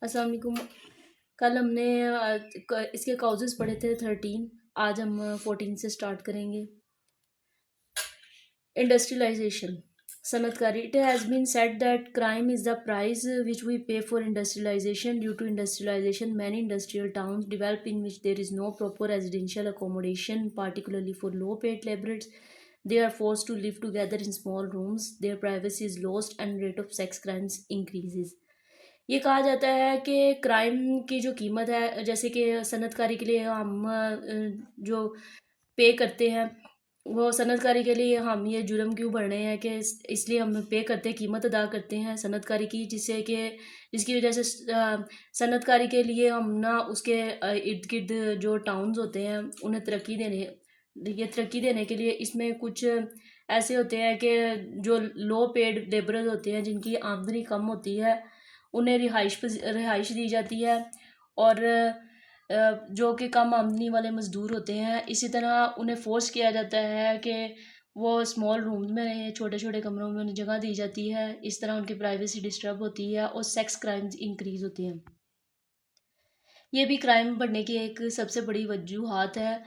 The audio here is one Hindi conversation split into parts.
अस्सलाम वालेकुम। कल हमने इसके काउजेस पढ़े थे 13। आज हम 14 से स्टार्ट करेंगे। इंडस्ट्रियलाइजेशन, सनतकारी। It has been said that crime is the price which we pay for industrialization. Due to industrialization many industrial towns develop in which there is no proper residential accommodation, particularly for low paid laborers. They are forced to live together in small rooms. Their privacy is lost and rate of sex crimes increases. ये कहा जाता है कि क्राइम की जो कीमत है, जैसे कि सनतकारी के लिए हम जो पे करते हैं, वो सनतकारी के लिए हम ये जुर्म क्यों बढ़ रहे हैं कि इसलिए हम पे करते हैं, कीमत अदा करते हैं सनतकारी की, जिससे कि जिसकी वजह से सनतकारी के लिए हम ना उसके इर्द गिर्द जो टाउन्स होते हैं उन्हें तरक्की देने के लिए इसमें कुछ ऐसे होते हैं कि जो लो पेड लेबरर होते हैं, जिनकी आमदनी कम होती है, उन्हें रिहाइश दी जाती है। और जो कि कम आमदनी वाले मज़दूर होते हैं, इसी तरह उन्हें फ़ोर्स किया जाता है कि वो स्मॉल रूम्स में रहें, छोटे छोटे कमरों में उन्हें जगह दी जाती है। इस तरह उनकी प्राइवेसी डिस्टर्ब होती है और सेक्स क्राइम्स इंक्रीज़ होते हैं। ये भी क्राइम बढ़ने की एक सबसे बड़ी वजूहात है।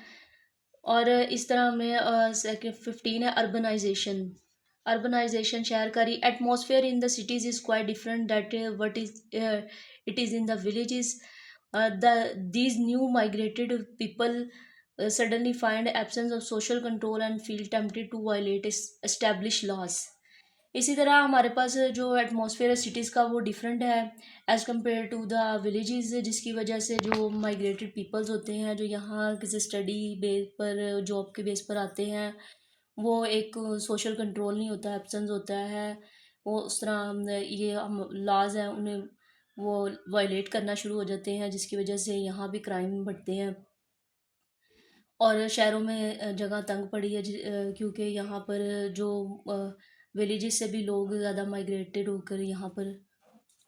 और इस तरह में 15 है अर्बनाइजेशन। अर्बनाइजेशन, शहरकारी। Atmosphere in the cities is quite different that what is it is in the villages. These new migrated people suddenly find absence of social control and feel tempted to violate established laws. इसी तरह हमारे पास जो एटमॉस्फेयर है सिटीज़ का, वो डिफरेंट है as compare to the villages, जिसकी वजह से जो माइग्रेटेड पीपल्स होते हैं, जो यहाँ किसी स्टडी बेस पर, जॉब के बेस पर आते हैं, वो एक सोशल कंट्रोल नहीं होता, एब्सेंस होता है। वो उस तरह हम लॉज हैं उन्हें वो वायलेट करना शुरू हो जाते हैं, जिसकी वजह से यहाँ भी क्राइम बढ़ते हैं। और शहरों में जगह तंग पड़ी है, क्योंकि यहाँ पर जो विलेजेस से भी लोग ज़्यादा माइग्रेटेड होकर यहाँ पर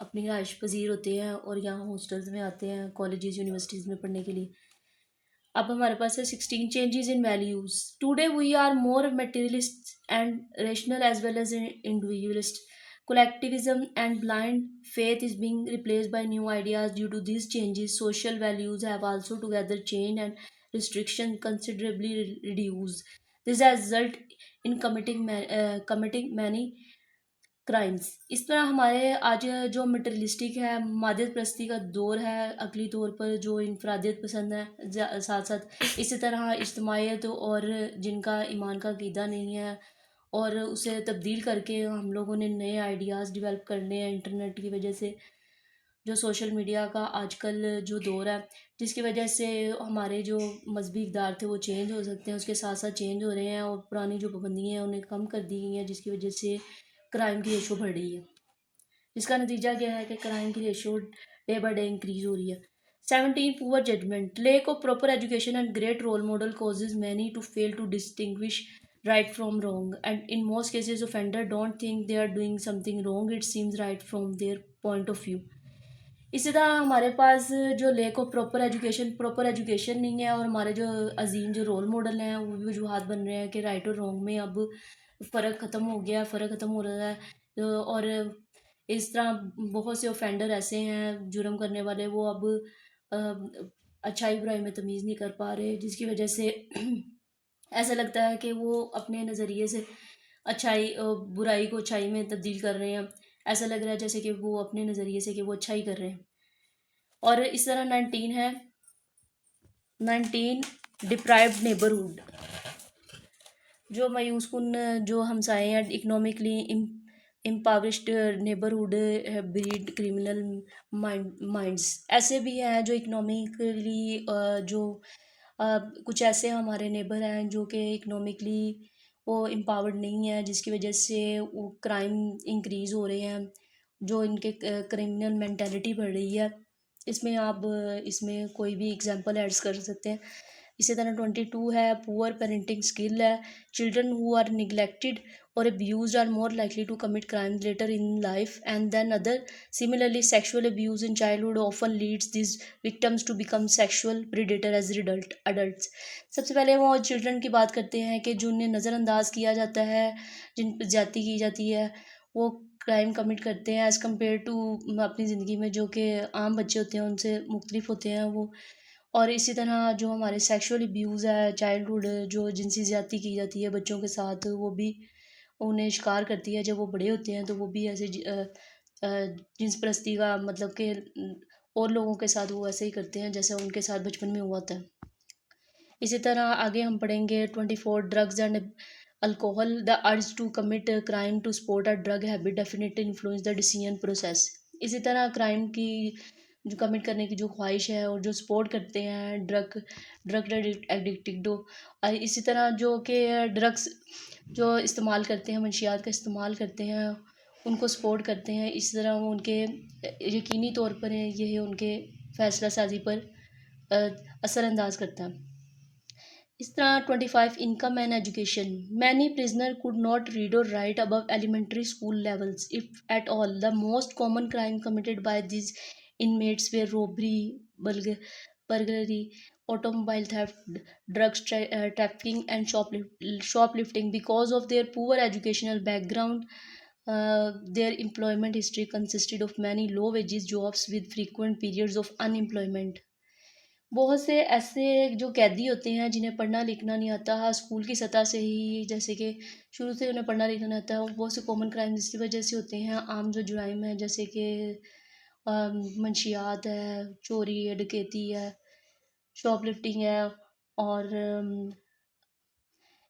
अपनी रहाइश पजीर होते हैं और यहाँ हॉस्टल्स में आते हैं कॉलेजेस यूनिवर्सिटीज़ में पढ़ने के लिए। अब हमारे पास है 16 changes in values. Today we are more materialist and rational as well as individualist. Collectivism and blind faith is being replaced by new ideas. Due to these changes, social values have also together changed and restriction considerably reduced. This has resulted in committing many crimes. इस तरह हमारे आज जो मटेरियलिस्टिक है, मादियत परस्ती का दौर है, अकली तौर पर जो इनफरादियत पसंद है, साथ साथ इसी तरह इज्तमाहीत और जिनका ईमान का अकीदा नहीं है, और उसे तब्दील करके हम लोगों ने नए आइडियाज़ डेवलप करने हैं इंटरनेट की वजह से। जो सोशल मीडिया का आजकल जो दौर है, जिसकी वजह से हमारे जो मजहबी इक़दार थे वो चेंज हो सकते हैं, उसके साथ साथ चेंज हो रहे हैं, और पुरानी जो पाबंदियाँ हैं उन्हें कम कर दी गई हैं, जिसकी वजह से क्राइम की रेशो बढ़ रही है। जिसका नतीजा क्या है कि क्राइम की ratio day by day increase हो रही है. 17 poor judgement. Lack of proper education and great role model causes many to fail to distinguish right from wrong, and in most cases offender don't think they are doing something wrong, it seems right from their point of view. इसी तरह हमारे पास जो लेक ऑफ प्रॉपर एजुकेशन नहीं है, और हमारे जो अजीम जो रोल मॉडल हैं वो भी वजूहत बन रहे हैं कि राइट और रॉन्ग में अब फ़र्क ख़त्म हो गया, फ़र्क ख़त्म हो रहा है. और इस तरह बहुत से ऑफेंडर ऐसे हैं जुर्म करने वाले, वो अब अच्छाई बुराई में तमीज़ नहीं कर पा रहे, जिसकी वजह से ऐसा लगता है कि वो अपने नज़रिए से बुराई को अच्छाई में तब्दील कर रहे हैं. ऐसा लग रहा है जैसे कि वो अपने नज़रिए से कि वो अच्छा ही कर रहे हैं. और इस तरह 19 डिप्राइव्ड नेबरहुड. जो मायूस कुन जो हमसाए हैं, economically impoverished neighbourhood breed criminal minds. ऐसे भी हैं जो इकोनॉमिकली जो कुछ ऐसे हमारे नेबर हैं जो कि इकोनॉमिकली वो एम्पावर्ड नहीं है, जिसकी वजह से वो क्राइम इंक्रीज़ हो रहे हैं, जो इनके क्रिमिनल मेंटालिटी बढ़ रही है. इसमें कोई भी एग्जांपल ऐड कर सकते हैं. इसी तरह 22 है पुअर पेरेंटिंग स्किल है. Children who are neglected or abused are more likely to commit crimes later in life and than other. Similarly, sexual abuse in childhood often leads these victims to become sexual predator as adults. सबसे पहले वो चिल्ड्रन की बात करते हैं कि जिन्हें नज़रअंदाज किया जाता है, जिन पर ज्यादती की जाती है, वो क्राइम कमिट करते हैं एज़ कम्पेयर टू अपनी ज़िंदगी में जो कि आम बच्चे होते हैं उनसे मुख्तलिफ होते हैं वो। और इसी तरह जो हमारे सेक्सुअल अब्यूज़ है, चाइल्डहुड जो जिनसी ज़्यादती की जाती है बच्चों के साथ, वो भी उन्हें शिकार करती है। जब वो बड़े होते हैं तो वो भी ऐसे जिन्स परस्ती का मतलब कि और लोगों के साथ वो ऐसे ही करते हैं जैसे उनके साथ बचपन में हुआ था। इसी तरह आगे हम पढ़ेंगे 24 drugs and alcohol the urge to commit crime to support a drug habit definitely influence the decision process. इसी तरह क्राइम की जो कमिट करने की जो ख्वाहिश है और जो सपोर्ट करते हैं ड्रग ड्रग एडिक्टेड हो, इसी तरह जो कि ड्रग्स जो इस्तेमाल करते हैं, मंशियात का इस्तेमाल करते हैं, उनको सपोर्ट करते हैं। इस तरह वो उनके यकीनी तौर पर यह उनके फ़ैसला साजी पर असरअंदाज करता है। इस तरह 25 income and education many prisoner could not read और write above elementary school levels if at all the most common crime committed by this inmates were robbery, burglary, automobile theft, drugs trafficking, and shoplifting. Because of their poor educational background, their employment history consisted of many low wages jobs with frequent periods of unemployment. बहुत से ऐसे जो कैदी होते हैं जिन्हें पढ़ना लिखना नहीं आता स्कूल की सतह से ही, जैसे कि शुरू से उन्हें पढ़ना लिखना नहीं आता, बहुत से कॉमन क्राइम इसी वजह से होते हैं। आम जो जुराइम है जैसे कि मंशियात है, चोरी है, डकैती है, शॉपलिफ्टिंग है, और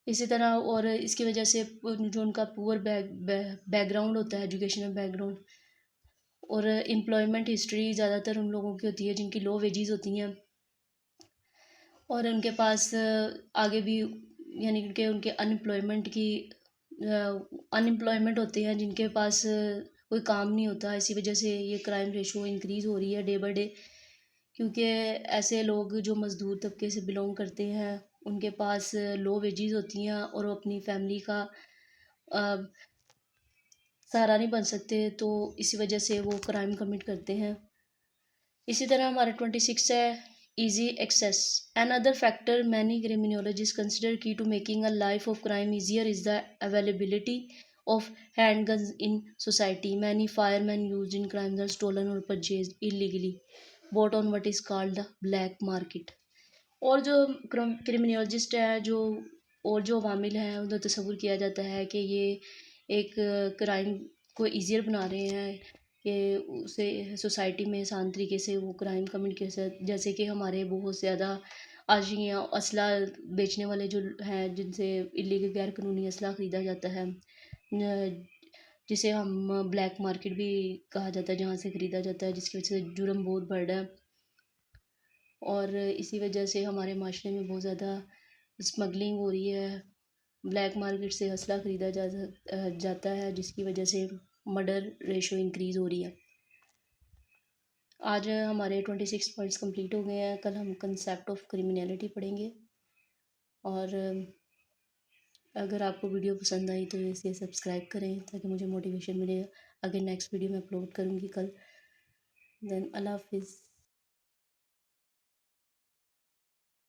इसी तरह और इसकी वजह से जो उनका पुअर बैकग्राउंड होता है, एजुकेशनल बैकग्राउंड, और एम्प्लॉयमेंट हिस्ट्री ज़्यादातर उन लोगों की होती है जिनकी लो वेजेस होती हैं और उनके पास आगे भी यानी कि उनके अनएम्प्लॉयमेंट की अनएम्प्लॉयमेंट होते हैं जिनके पास कोई काम नहीं होता। इसी वजह से ये क्राइम रेशो इंक्रीज़ हो रही है डे बाय डे, क्योंकि ऐसे लोग जो मज़दूर तबके से बिलोंग करते हैं उनके पास लो वेजेस होती हैं और वो अपनी फैमिली का सहारा नहीं बन सकते, तो इसी वजह से वो क्राइम कमिट करते हैं। इसी तरह हमारा 26 है easy access. Another factor many criminologists consider key to making a life of crime easier is the availability of handguns in society. Many firemen used in crimes are stolen or purchased illegally, bought on what is called the black market. और जो क्रिमिनोलॉजिस्ट है जो और जो अवामिल हैं उन्हें तस्वुर किया जाता है कि ये एक क्राइम को ईजियर बना रहे हैं कि उसे सोसाइटी में आसान तरीके से वो क्राइम कमिट कर सकते। जैसे कि हमारे बहुत ज़्यादा आज यहाँ असला बेचने वाले जो हैं जिनसे इलीगल गैर कानूनी असला ख़रीदा जाता है, जिसे हम ब्लैक मार्केट भी कहा जाता है, जहाँ से ख़रीदा जाता है, जिसकी वजह से जुर्म बहुत बढ़ रहा है। और इसी वजह से हमारे माशरे में बहुत ज़्यादा स्मगलिंग हो रही है, ब्लैक मार्केट से असला ख़रीदा जाता है, जिसकी वजह से मर्डर रेशो इंक्रीज़ हो रही है। आज हमारे 26 पॉइंट्स कंप्लीट हो गए हैं। कल हम कंसेप्ट ऑफ क्रिमिनलिटी पढ़ेंगे। और अगर आपको वीडियो पसंद आई तो इसे सब्सक्राइब करें ताकि मुझे मोटिवेशन मिले। अगर नेक्स्ट वीडियो मैं अपलोड करूँगी कल। देन अल्लाह हाफिज़।